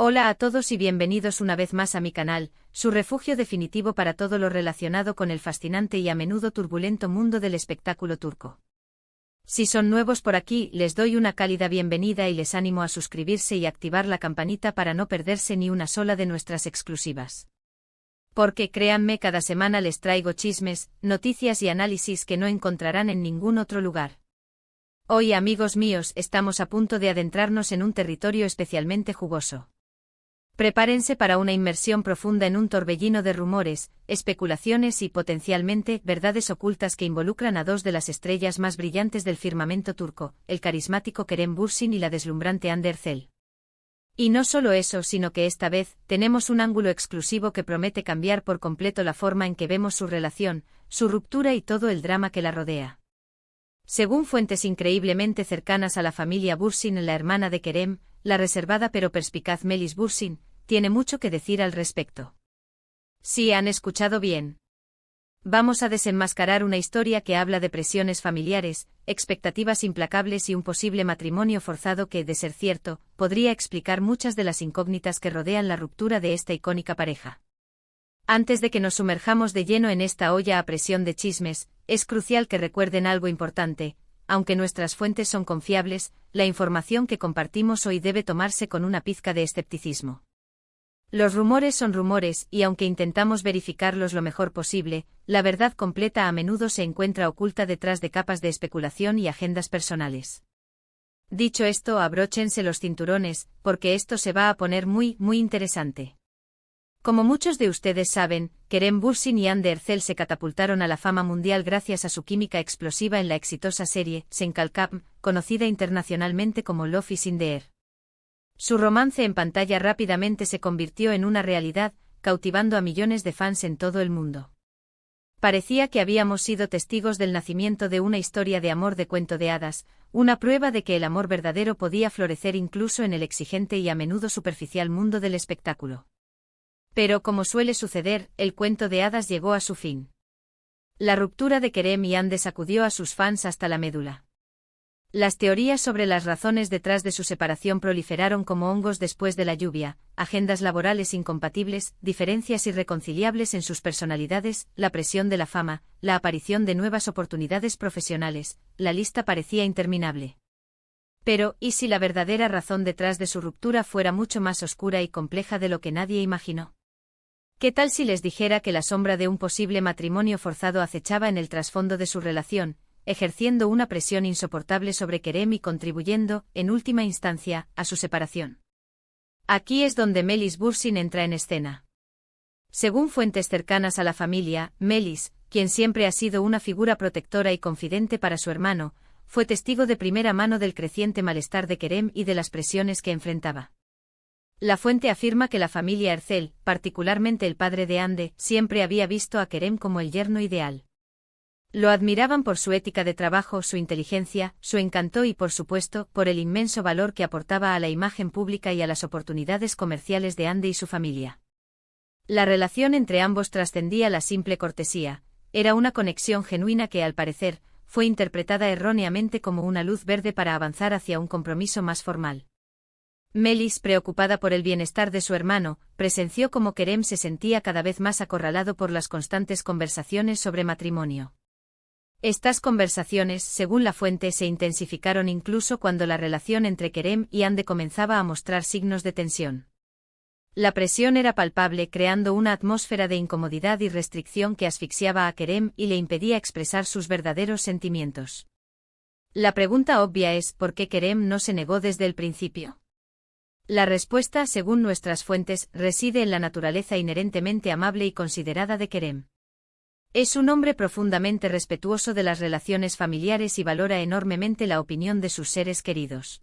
Hola a todos y bienvenidos una vez más a mi canal, su refugio definitivo para todo lo relacionado con el fascinante y a menudo turbulento mundo del espectáculo turco. Si son nuevos por aquí, les doy una cálida bienvenida y les animo a suscribirse y activar la campanita para no perderse ni una sola de nuestras exclusivas. Porque créanme, cada semana les traigo chismes, noticias y análisis que no encontrarán en ningún otro lugar. Hoy, amigos míos, estamos a punto de adentrarnos en un territorio especialmente jugoso. Prepárense para una inmersión profunda en un torbellino de rumores, especulaciones y, potencialmente, verdades ocultas que involucran a dos de las estrellas más brillantes del firmamento turco, el carismático Kerem Bürsin y la deslumbrante Hande Erçel. Y no solo eso, sino que esta vez, tenemos un ángulo exclusivo que promete cambiar por completo la forma en que vemos su relación, su ruptura y todo el drama que la rodea. Según fuentes increíblemente cercanas a la familia Bürsin, la hermana de Kerem, la reservada pero perspicaz Melis Bürsin, tiene mucho que decir al respecto. Sí, han escuchado bien. Vamos a desenmascarar una historia que habla de presiones familiares, expectativas implacables y un posible matrimonio forzado que, de ser cierto, podría explicar muchas de las incógnitas que rodean la ruptura de esta icónica pareja. Antes de que nos sumerjamos de lleno en esta olla a presión de chismes, es crucial que recuerden algo importante. Aunque nuestras fuentes son confiables, la información que compartimos hoy debe tomarse con una pizca de escepticismo. Los rumores son rumores y aunque intentamos verificarlos lo mejor posible, la verdad completa a menudo se encuentra oculta detrás de capas de especulación y agendas personales. Dicho esto, abróchense los cinturones, porque esto se va a poner muy interesante. Como muchos de ustedes saben, Kerem Bürsin y Hande Erçel se catapultaron a la fama mundial gracias a su química explosiva en la exitosa serie Sen Kalkam, conocida internacionalmente como Love is in the Air. Su romance en pantalla rápidamente se convirtió en una realidad, cautivando a millones de fans en todo el mundo. Parecía que habíamos sido testigos del nacimiento de una historia de amor de cuento de hadas, una prueba de que el amor verdadero podía florecer incluso en el exigente y a menudo superficial mundo del espectáculo. Pero, como suele suceder, el cuento de hadas llegó a su fin. La ruptura de Kerem y Hande sacudió a sus fans hasta la médula. Las teorías sobre las razones detrás de su separación proliferaron como hongos después de la lluvia: agendas laborales incompatibles, diferencias irreconciliables en sus personalidades, la presión de la fama, la aparición de nuevas oportunidades profesionales, la lista parecía interminable. Pero, ¿y si la verdadera razón detrás de su ruptura fuera mucho más oscura y compleja de lo que nadie imaginó? ¿Qué tal si les dijera que la sombra de un posible matrimonio forzado acechaba en el trasfondo de su relación, ejerciendo una presión insoportable sobre Kerem y contribuyendo, en última instancia, a su separación? Aquí es donde Melis Bürsin entra en escena. Según fuentes cercanas a la familia, Melis, quien siempre ha sido una figura protectora y confidente para su hermano, fue testigo de primera mano del creciente malestar de Kerem y de las presiones que enfrentaba. La fuente afirma que la familia Erçel, particularmente el padre de Hande, siempre había visto a Kerem como el yerno ideal. Lo admiraban por su ética de trabajo, su inteligencia, su encanto y, por supuesto, por el inmenso valor que aportaba a la imagen pública y a las oportunidades comerciales de Hande y su familia. La relación entre ambos trascendía la simple cortesía, era una conexión genuina que, al parecer, fue interpretada erróneamente como una luz verde para avanzar hacia un compromiso más formal. Melis, preocupada por el bienestar de su hermano, presenció cómo Kerem se sentía cada vez más acorralado por las constantes conversaciones sobre matrimonio. Estas conversaciones, según la fuente, se intensificaron incluso cuando la relación entre Kerem y Hande comenzaba a mostrar signos de tensión. La presión era palpable, creando una atmósfera de incomodidad y restricción que asfixiaba a Kerem y le impedía expresar sus verdaderos sentimientos. La pregunta obvia es: ¿por qué Kerem no se negó desde el principio? La respuesta, según nuestras fuentes, reside en la naturaleza inherentemente amable y considerada de Kerem. Es un hombre profundamente respetuoso de las relaciones familiares y valora enormemente la opinión de sus seres queridos.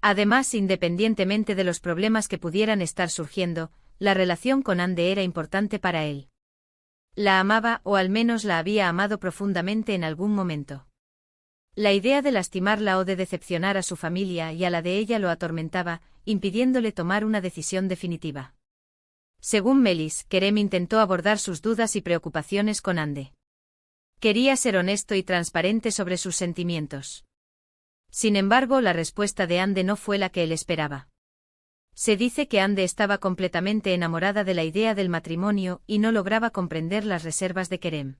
Además, independientemente de los problemas que pudieran estar surgiendo, la relación con Hande era importante para él. La amaba, o al menos la había amado profundamente en algún momento. La idea de lastimarla o de decepcionar a su familia y a la de ella lo atormentaba, impidiéndole tomar una decisión definitiva. Según Melis, Kerem intentó abordar sus dudas y preocupaciones con Hande. Quería ser honesto y transparente sobre sus sentimientos. Sin embargo, la respuesta de Hande no fue la que él esperaba. Se dice que Hande estaba completamente enamorada de la idea del matrimonio y no lograba comprender las reservas de Kerem.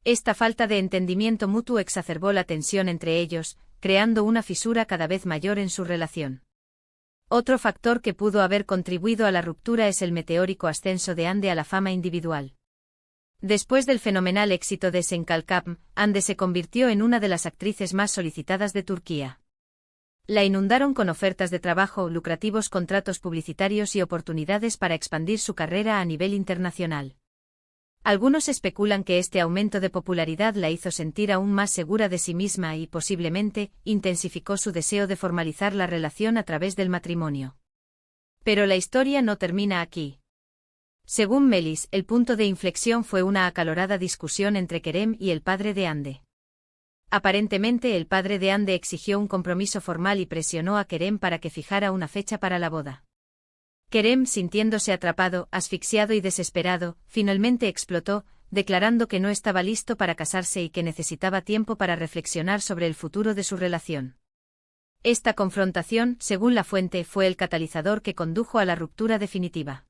Esta falta de entendimiento mutuo exacerbó la tensión entre ellos, creando una fisura cada vez mayor en su relación. Otro factor que pudo haber contribuido a la ruptura es el meteórico ascenso de Hande a la fama individual. Después del fenomenal éxito de Senkalkam, Hande se convirtió en una de las actrices más solicitadas de Turquía. La inundaron con ofertas de trabajo, lucrativos contratos publicitarios y oportunidades para expandir su carrera a nivel internacional. Algunos especulan que este aumento de popularidad la hizo sentir aún más segura de sí misma y, posiblemente, intensificó su deseo de formalizar la relación a través del matrimonio. Pero la historia no termina aquí. Según Melis, el punto de inflexión fue una acalorada discusión entre Kerem y el padre de Hande. Aparentemente el padre de Hande exigió un compromiso formal y presionó a Kerem para que fijara una fecha para la boda. Kerem, sintiéndose atrapado, asfixiado y desesperado, finalmente explotó, declarando que no estaba listo para casarse y que necesitaba tiempo para reflexionar sobre el futuro de su relación. Esta confrontación, según la fuente, fue el catalizador que condujo a la ruptura definitiva.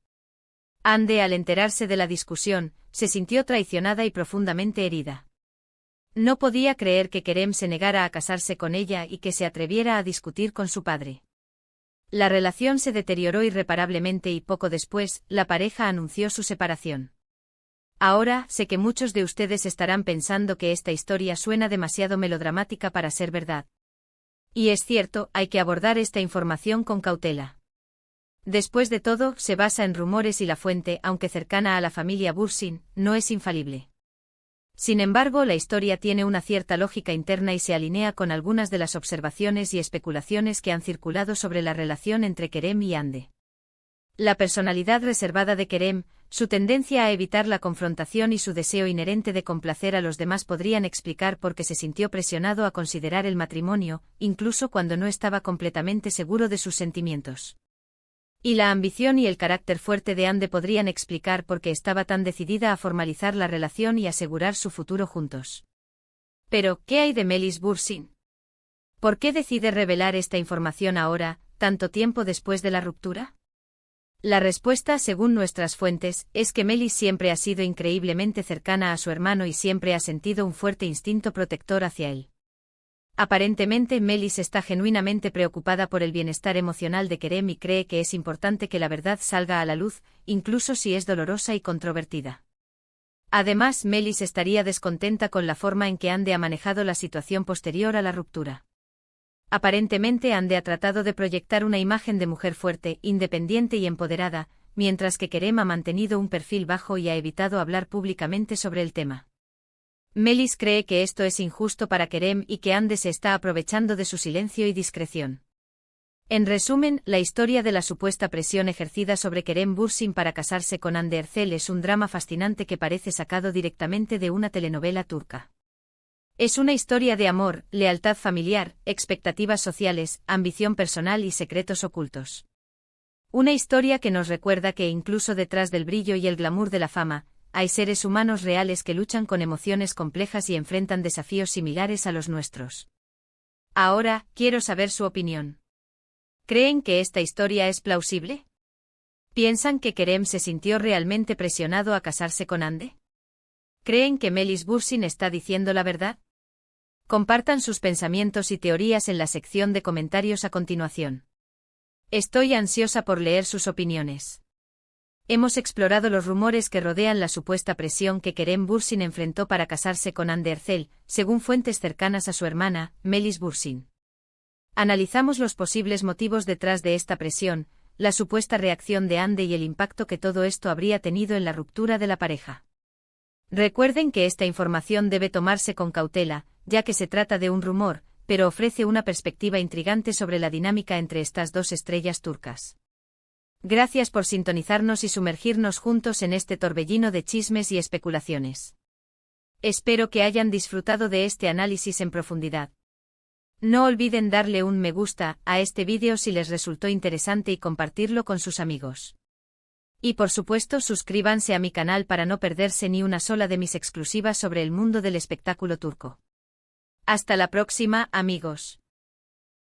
Hande, al enterarse de la discusión, se sintió traicionada y profundamente herida. No podía creer que Kerem se negara a casarse con ella y que se atreviera a discutir con su padre. La relación se deterioró irreparablemente y poco después, la pareja anunció su separación. Ahora, sé que muchos de ustedes estarán pensando que esta historia suena demasiado melodramática para ser verdad. Y es cierto, hay que abordar esta información con cautela. Después de todo, se basa en rumores y la fuente, aunque cercana a la familia Bursin, no es infalible. Sin embargo, la historia tiene una cierta lógica interna y se alinea con algunas de las observaciones y especulaciones que han circulado sobre la relación entre Kerem y Hande. La personalidad reservada de Kerem, su tendencia a evitar la confrontación y su deseo inherente de complacer a los demás podrían explicar por qué se sintió presionado a considerar el matrimonio, incluso cuando no estaba completamente seguro de sus sentimientos. Y la ambición y el carácter fuerte de Hande podrían explicar por qué estaba tan decidida a formalizar la relación y asegurar su futuro juntos. Pero, ¿qué hay de Melis Bursin? ¿Por qué decide revelar esta información ahora, tanto tiempo después de la ruptura? La respuesta, según nuestras fuentes, es que Melis siempre ha sido increíblemente cercana a su hermano y siempre ha sentido un fuerte instinto protector hacia él. Aparentemente Melis está genuinamente preocupada por el bienestar emocional de Kerem y cree que es importante que la verdad salga a la luz, incluso si es dolorosa y controvertida. Además, Melis estaría descontenta con la forma en que Hande ha manejado la situación posterior a la ruptura. Aparentemente Hande ha tratado de proyectar una imagen de mujer fuerte, independiente y empoderada, mientras que Kerem ha mantenido un perfil bajo y ha evitado hablar públicamente sobre el tema. Melis cree que esto es injusto para Kerem y que Hande se está aprovechando de su silencio y discreción. En resumen, la historia de la supuesta presión ejercida sobre Kerem Bursin para casarse con Hande Erçel es un drama fascinante que parece sacado directamente de una telenovela turca. Es una historia de amor, lealtad familiar, expectativas sociales, ambición personal y secretos ocultos. Una historia que nos recuerda que incluso detrás del brillo y el glamour de la fama, hay seres humanos reales que luchan con emociones complejas y enfrentan desafíos similares a los nuestros. Ahora, quiero saber su opinión. ¿Creen que esta historia es plausible? ¿Piensan que Kerem se sintió realmente presionado a casarse con Hande? ¿Creen que Melis Bursin está diciendo la verdad? Compartan sus pensamientos y teorías en la sección de comentarios a continuación. Estoy ansiosa por leer sus opiniones. Hemos explorado los rumores que rodean la supuesta presión que Kerem Bursin enfrentó para casarse con Hande Erçel, según fuentes cercanas a su hermana, Melis Bursin. Analizamos los posibles motivos detrás de esta presión, la supuesta reacción de Hande y el impacto que todo esto habría tenido en la ruptura de la pareja. Recuerden que esta información debe tomarse con cautela, ya que se trata de un rumor, pero ofrece una perspectiva intrigante sobre la dinámica entre estas dos estrellas turcas. Gracias por sintonizarnos y sumergirnos juntos en este torbellino de chismes y especulaciones. Espero que hayan disfrutado de este análisis en profundidad. No olviden darle un me gusta a este vídeo si les resultó interesante y compartirlo con sus amigos. Y por supuesto suscríbanse a mi canal para no perderse ni una sola de mis exclusivas sobre el mundo del espectáculo turco. Hasta la próxima, amigos.